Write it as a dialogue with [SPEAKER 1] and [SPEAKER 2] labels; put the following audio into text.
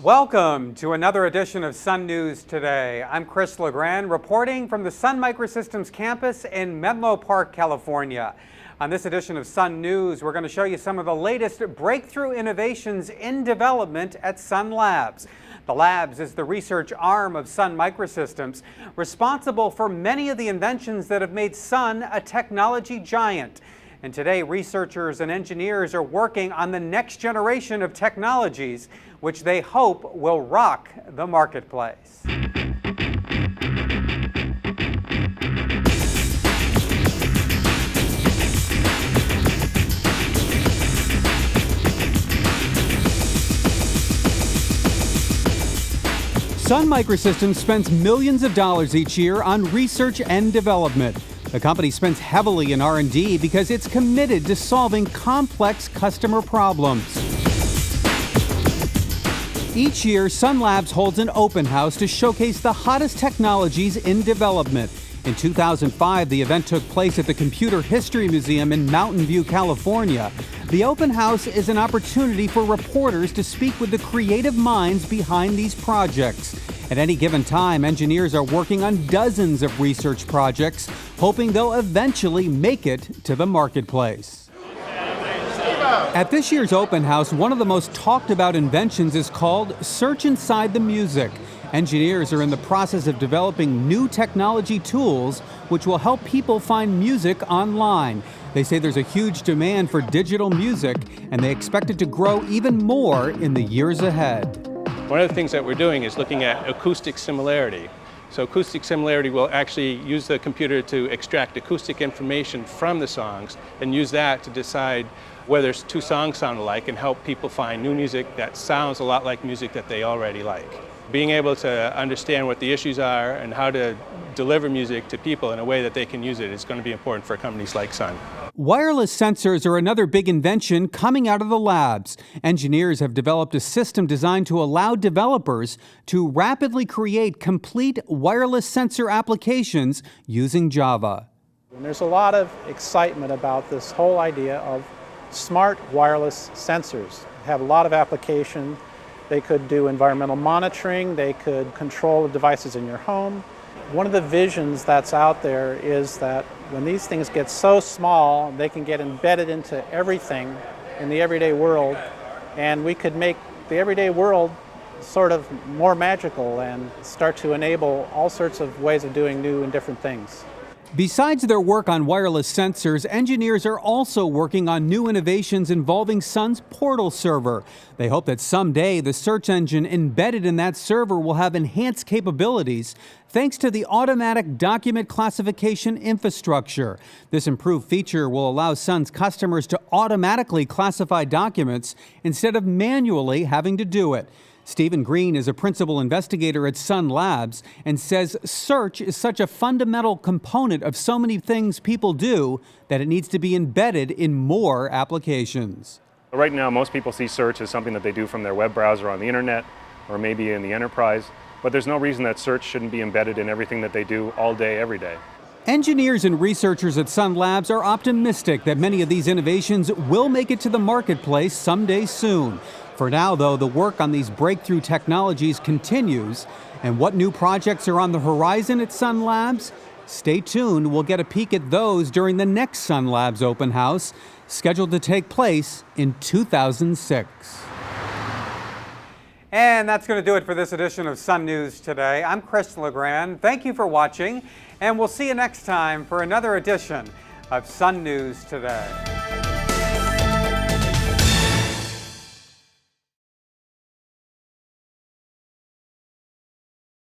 [SPEAKER 1] Welcome to another edition of Sun News Today. I'm Chris LeGrand reporting from the Sun Microsystems campus in Menlo Park, California. On this edition of Sun News, we're going to show you some of the latest breakthrough innovations in development at Sun Labs. The Labs is the research arm of Sun Microsystems, responsible for many of the inventions that have made Sun a technology giant. And today, researchers and engineers are working on the next generation of technologies, which they hope will rock the marketplace. Sun Microsystems spends millions of dollars each year on research and development. The company spends heavily in R&D because it's committed to solving complex customer problems. Each year, Sun Labs holds an open house to showcase the hottest technologies in development. In 2005, the event took place at the Computer History Museum in Mountain View, California. The open house is an opportunity for reporters to speak with the creative minds behind these projects. At any given time, engineers are working on dozens of research projects, hoping they'll eventually make it to the marketplace. At this year's open house, one of the most talked about inventions is called Search Inside the Music. Engineers are in the process of developing new technology tools which will help people find music online. They say there's a huge demand for digital music, and they expect it to grow even more in the years ahead.
[SPEAKER 2] One of the things that we're doing is looking at acoustic similarity. So acoustic similarity will actually use the computer to extract acoustic information from the songs and use that to decide whether two songs sound alike and help people find new music that sounds a lot like music that they already like. Being able to understand what the issues are and how to deliver music to people in a way that they can use it is going to be important for companies like Sun.
[SPEAKER 1] Wireless sensors are another big invention coming out of the labs. Engineers have developed a system designed to allow developers to rapidly create complete wireless sensor applications using Java.
[SPEAKER 3] And there's a lot of excitement about this whole idea of smart wireless sensors. They have a lot of application. They could do environmental monitoring. They could control the devices in your home. One of the visions that's out there is that when these things get so small, they can get embedded into everything in the everyday world, and we could make the everyday world sort of more magical and start to enable all sorts of ways of doing new and different things.
[SPEAKER 1] Besides their work on wireless sensors, engineers are also working on new innovations involving Sun's portal server. They hope that someday the search engine embedded in that server will have enhanced capabilities thanks to the automatic document classification infrastructure. This improved feature will allow Sun's customers to automatically classify documents instead of manually having to do it. Stephen Green is a principal investigator at Sun Labs and says search is such a fundamental component of so many things people do that it needs to be embedded in more applications.
[SPEAKER 4] Right now, most people see search as something that they do from their web browser on the internet or maybe in the enterprise, but there's no reason that search shouldn't be embedded in everything that they do all day, every day.
[SPEAKER 1] Engineers and researchers at Sun Labs are optimistic that many of these innovations will make it to the marketplace someday soon. For now, though, the work on these breakthrough technologies continues. And what new projects are on the horizon at Sun Labs? Stay tuned. We'll get a peek at those during the next Sun Labs open house, scheduled to take place in 2006. And that's going to do it for this edition of Sun News Today. I'm Chris LeGrand. Thank you for watching, and we'll see you next time for another edition of Sun News Today.